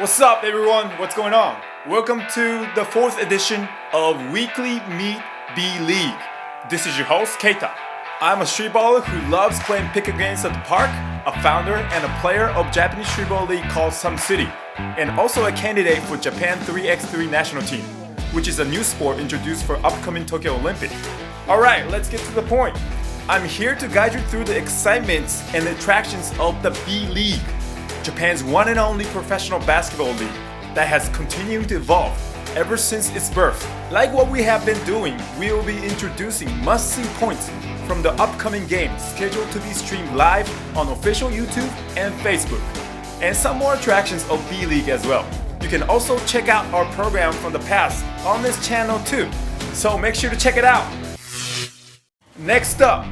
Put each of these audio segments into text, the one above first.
What's up, everyone? What's going on? Welcome to the 4th edition of Weekly Meet B.LEAGUE. This is your host, Akita. I'm a street baller who loves playing pick-up games at the park, a founder and a player of Japanese street ball league called Some City, and also a candidate for Japan 3x3 national team, which is a new sport introduced for upcoming Tokyo Olympic. Alright, let's get to the point. I'm here to guide you through the excitements and attractions of the B-LEAGUE, Japan's one and only professional basketball league that has continued to evolve ever since its birth. Like what we have been doing, we will be introducing must-see points from the upcoming games scheduled to be streamed live on official YouTube and Facebook, and some more attractions of B-LEAGUE as well. You can also check out our program from the past on this channel too, so make sure to check it out. Next up,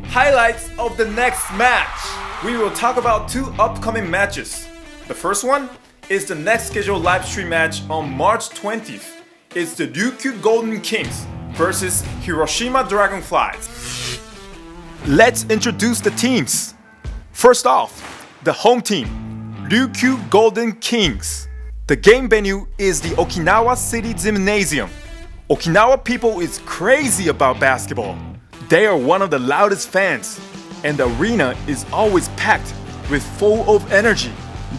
highlights of the next match. We will talk about two upcoming matches. The first one is the next scheduled live stream match on March 20th. It's the Dooku Golden Kings versus Hiroshima Dragonflies. Let's introduce the teams. First off, the home team, Dooku Golden Kings. The game venue is the Okinawa City Gymnasium. Okinawa people is crazy about basketball. They are one of the loudest fans, and the arena is always packed with full of energy.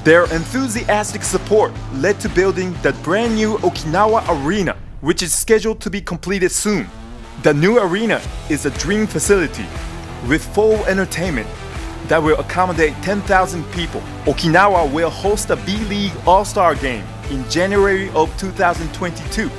Their enthusiastic support led to building the brand new Okinawa Arena, which is scheduled to be completed soon. The new arena is a dream facility with full entertainment that will accommodate 10,000 people. Okinawa will host a B-League All-Star game in January of 2022,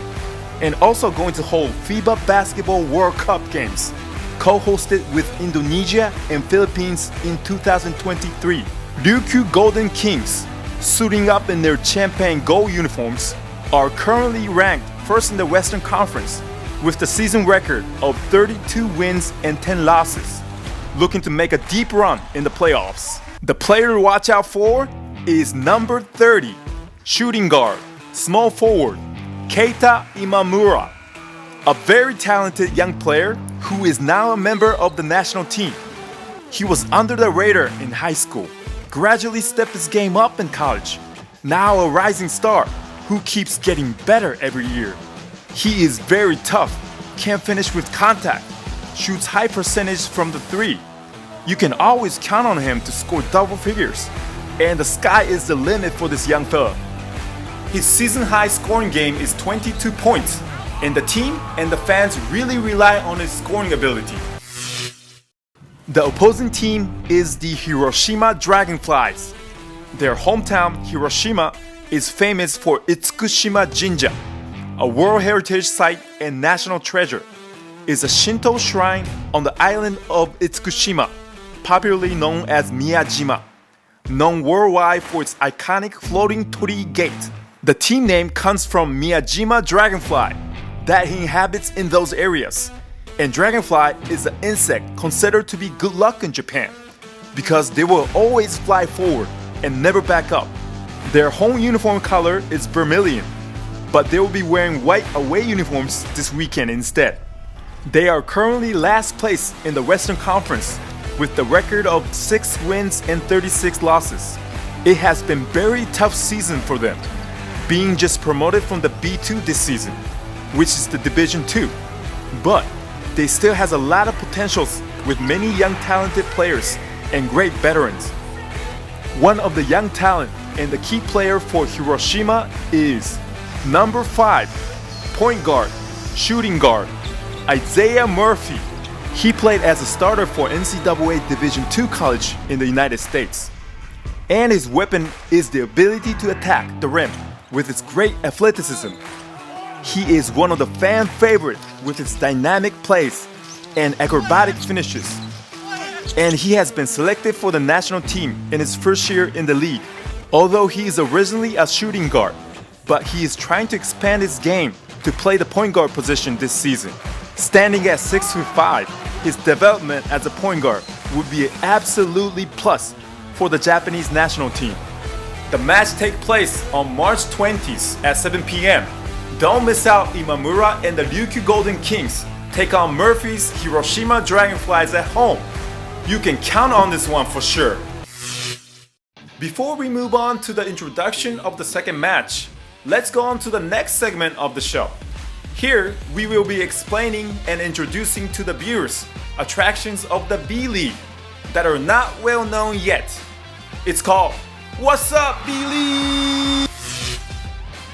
and also going to hold FIBA Basketball World Cup games, co-hosted with Indonesia and Philippines in 2023. Dooku Golden Kings, suiting up in their champagne gold uniforms, are currently ranked first in the Western Conference with the season record of 32 wins and 10 losses, looking to make a deep run in the playoffs. The player to watch out for is number 30, shooting guard, small forward, Keita Imamura, a very talented young player who is now a member of the national team. He was under the radar in high school, gradually stepped his game up in college, now a rising star who keeps getting better every year. He is very tough, can finish with contact, shoots high percentage from the three. You can always count on him to score double figures, and the sky is the limit for this young fella. His season high scoring game is 22 points, and the team and the fans really rely on his scoring ability. The opposing team is the Hiroshima Dragonflies. Their hometown, Hiroshima, is famous for Itsukushima Jinja, a World Heritage Site and national treasure. It's a Shinto shrine on the island of Itsukushima, popularly known as Miyajima, known worldwide for its iconic floating torii gate. The team name comes from Miyajima Dragonfly that he inhabits in those areas. And dragonfly is an insect considered to be good luck in Japan because they will always fly forward and never back up. Their home uniform color is vermilion, but they will be wearing white away uniforms this weekend instead. They are currently last place in the Western Conference with the record of 6 wins and 36 losses. It has been a very tough season for them, being just promoted from the B2 this season, which is the Division 2. But they still has a lot of potentials with many young talented players and great veterans. One of the young talent and the key player for Hiroshima is number 5, point guard, shooting guard, Isaiah Murphy. He played as a starter for NCAA Division II college in the United States. And his weapon is the ability to attack the rim with its great athleticism. He is one of the fan favorites with his dynamic plays and acrobatic finishes. And he has been selected for the national team in his first year in the league. Although he is originally a shooting guard, but he is trying to expand his game to play the point guard position this season. Standing at 6'5", his development as a point guard would be an absolutely plus for the Japanese national team. The match takes place on March 20th at 7 p.m. Don't miss out. Imamura and the Dooku Golden Kings take on Murphy's Hiroshima Dragonflies at home. You can count on this one for sure. Before we move on to the introduction of the second match, let's go on to the next segment of the show. Here, we will be explaining and introducing to the viewers attractions of the B League that are not well known yet. It's called What's Up B League?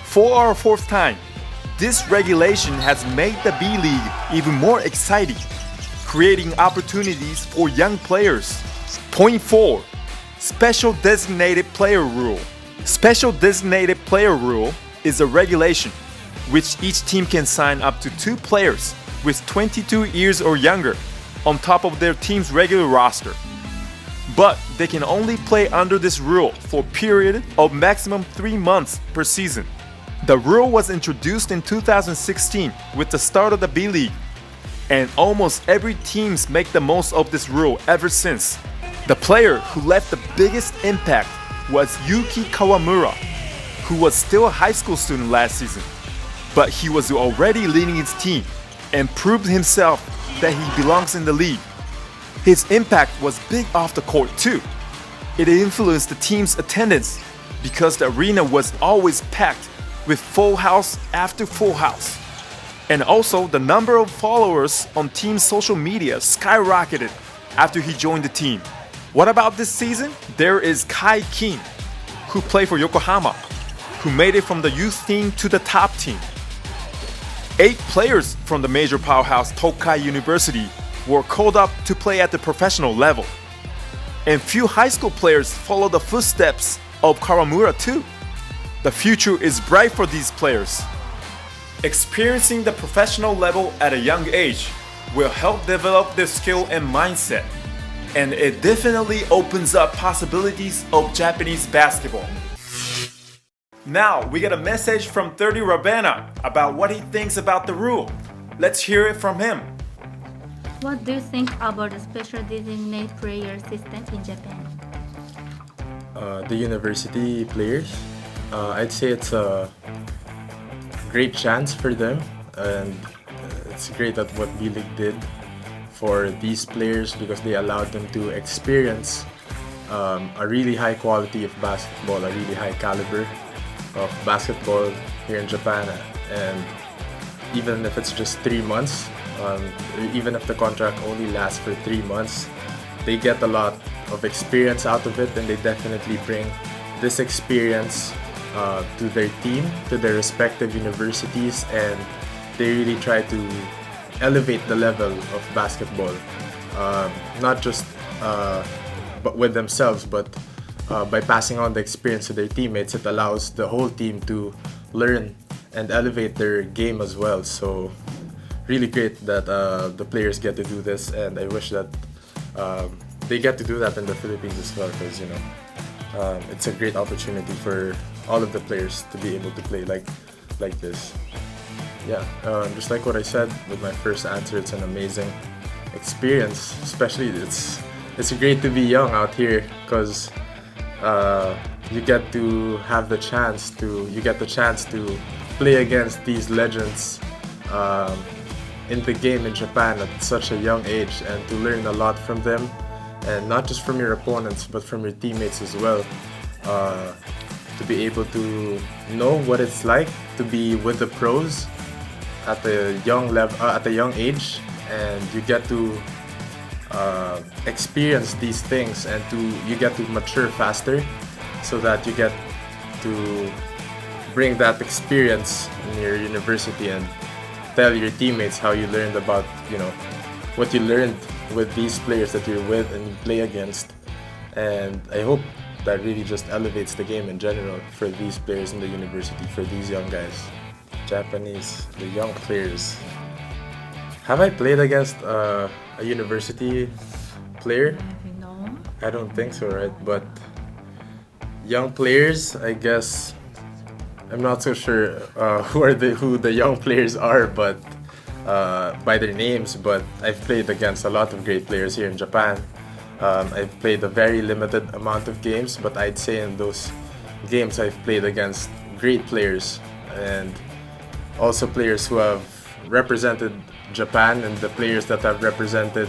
For our fourth time, this regulation has made the B League even more exciting, creating opportunities for young players. Point 4. Special Designated Player Rule. Special Designated Player Rule is a regulation which each team can sign up to 2 players with 22 years or younger on top of their team's regular roster. But they can only play under this rule for a period of maximum 3 months per season. The rule was introduced in 2016 with the start of the B League, and almost every teams make the most of this rule ever since. The player who left the biggest impact was Yuki Kawamura, who was still a high school student last season, but he was already leading his team and proved himself that he belongs in the league. His impact was big off the court too. It influenced the team's attendance because the arena was always packed with full house after full house. And also the number of followers on team's social media skyrocketed after he joined the team. What about this season? There is Kai Kim, who played for Yokohama, who made it from the youth team to the top team. 8 players from the major powerhouse Tokai University were called up to play at the professional level. And few high school players follow the footsteps of Kawamura too. The future is bright for these players. Experiencing the professional level at a young age will help develop their skill and mindset. And it definitely opens up possibilities of Japanese basketball. Now we get a message from 30 Rabena about what he thinks about the rule. Let's hear it from him. What do you think about the special designated player system in Japan? The university players, I'd say it's a great chance for them, and it's great that what B.LEAGUE did for these players because they allowed them to experience a really high quality of basketball, a really high caliber of basketball here in Japan. And even if it's just 3 months, even if the contract only lasts for 3 months, they get a lot of experience out of it, and they definitely bring this experience to their team, to their respective universities, and they really try to elevate the level of basketball, not just but with themselves, but by passing on the experience to their teammates. It allows the whole team to learn and elevate their game as well. So really great that the players get to do this, and I wish that they get to do that in the Philippines as well, because it's a great opportunity for all of the players to be able to play like this. Yeah, just like what I said with my first answer, it's an amazing experience. Especially it's great to be young out here, because you get to have the chance to play against these legends in the game in Japan at such a young age, and to learn a lot from them, and not just from your opponents but from your teammates as well. To be able to know what it's like to be with the pros at a young level, at a young age, and you get to experience these things, and you get to mature faster, so that you get to bring that experience in your university and tell your teammates how you learned about, what you learned with these players that you're with and you play against. And I hope that really just elevates the game in general for these players in the university, for these young guys. Japanese, the young players. Have I played against a university player? No. I don't think so, right? But young players, I guess, I'm not so sure who the young players are, but by their names. But I've played against a lot of great players here in Japan. I've played a very limited amount of games, but I'd say in those games I've played against great players, and also players who have represented Japan, and the players that have represented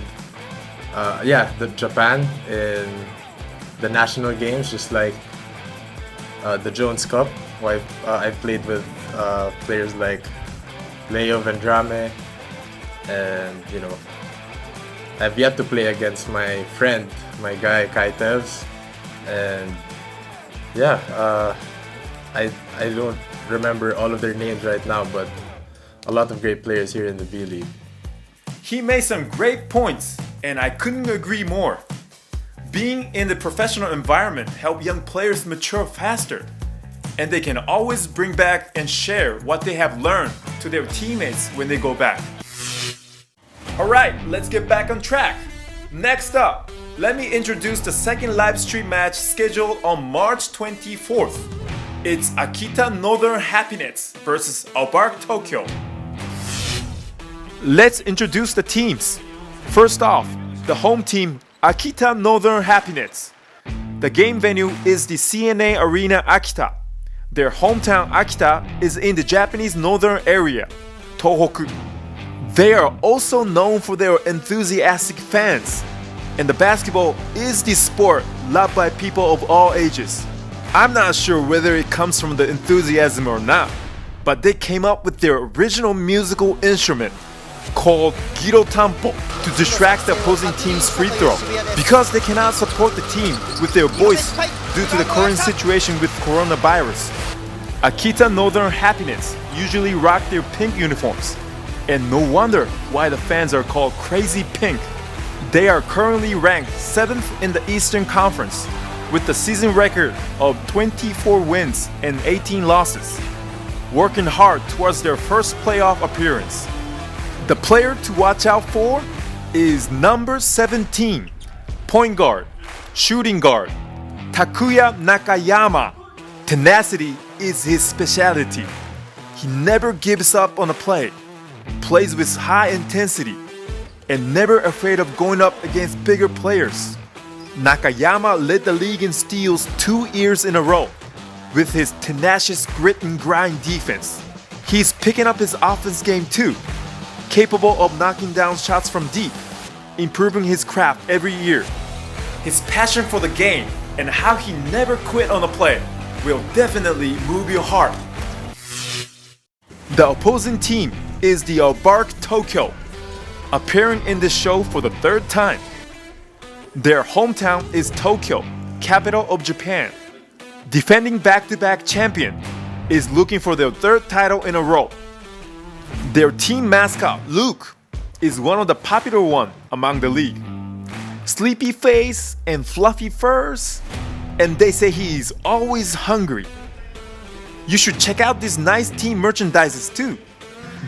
the Japan in the national games, just like the Jones Cup, where I've played with players like Leo Vendrame, and I've yet to play against my friend, my guy Kai Tevs, and I don't remember all of their names right now, but a lot of great players here in the B League. He made some great points, and I couldn't agree more. Being in the professional environment helps young players mature faster, and they can always bring back and share what they have learned to their teammates when they go back. Alright, let's get back on track. Next up, let me introduce the second live stream match scheduled on March 24th. It's Akita Northern Happiness versus Albark Tokyo. Let's introduce the teams. First off, the home team, Akita Northern Happiness. The game venue is the CNA Arena Akita. Their hometown Akita is in the Japanese northern area, Tohoku. They are also known for their enthusiastic fans, and the basketball is the sport loved by people of all ages. I'm not sure whether it comes from the enthusiasm or not, but they came up with their original musical instrument called girotampo to distract the opposing team's free throw. Because they cannot support the team with their voice due to the current situation with coronavirus, Akita Northern Happiness usually rock their pink uniforms, and no wonder why the fans are called Crazy Pink. They are currently ranked 7th in the Eastern Conference with a season record of 24 wins and 18 losses, working hard towards their first playoff appearance. The player to watch out for is number 17, point guard, shooting guard, Takuya Nakayama. Tenacity is his specialty. He never gives up on a play, plays with high intensity, and never afraid of going up against bigger players. Nakayama led the league in steals 2 years in a row with his tenacious grit and grind defense. He's picking up his offense game too, capable of knocking down shots from deep, improving his craft every year. His passion for the game and how he never quit on a play will definitely move your heart. The opposing team is the Albark Tokyo, appearing in this show for the 3rd time. Their hometown is Tokyo, capital of Japan. Defending back-to-back champion is looking for their 3rd title in a row. Their team mascot, Luke, is one of the popular ones among the league. Sleepy face and fluffy furs, and they say he is always hungry. You should check out these nice team merchandises too.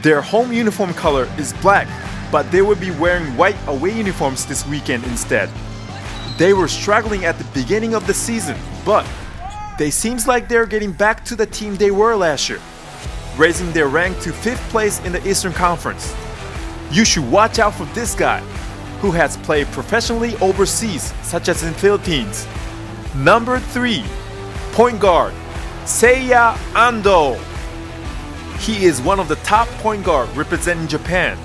Their home uniform color is black, but they will be wearing white away uniforms this weekend instead. They were struggling at the beginning of the season, but they seems like they're getting back to the team they were last year, raising their rank to 5th place in the Eastern Conference. You should watch out for this guy, who has played professionally overseas, such as in Philippines. Number 3, point guard, Seiya Ando. He is one of the top point guard representing Japan,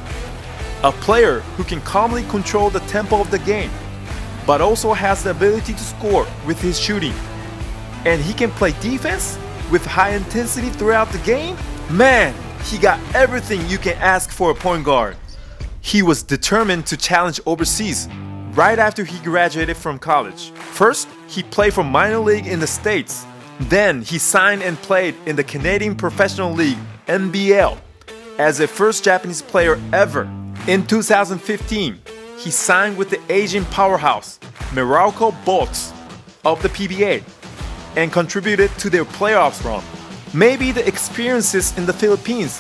a player who can calmly control the tempo of the game, but also has the ability to score with his shooting. And he can play defense with high intensity throughout the game. Man, he got everything you can ask for a point guard. He was determined to challenge overseas right after he graduated from college. First, he played for minor league in the States. Then he signed and played in the Canadian Professional League, NBL, as the first Japanese player ever. In 2015, he signed with the Asian powerhouse, Meralco Bolts of the PBA, and contributed to their playoffs run. Maybe the experiences in the Philippines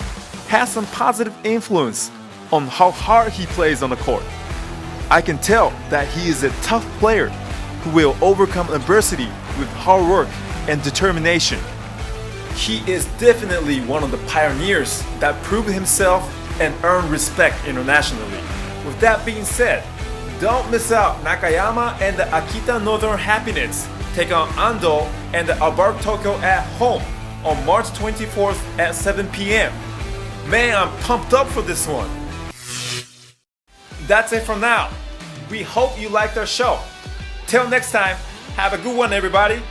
has some positive influence on how hard he plays on the court. I can tell that he is a tough player who will overcome adversity with hard work and determination. He is definitely one of the pioneers that proved himself and earned respect internationally. With that being said, don't miss out Nakayama and the Akita Northern Happiness take on Ando and the Albark Tokyo at home on March 24th at 7 p.m. Man, I'm pumped up for this one. That's it for now. We hope you liked our show. Till next time, have a good one everybody.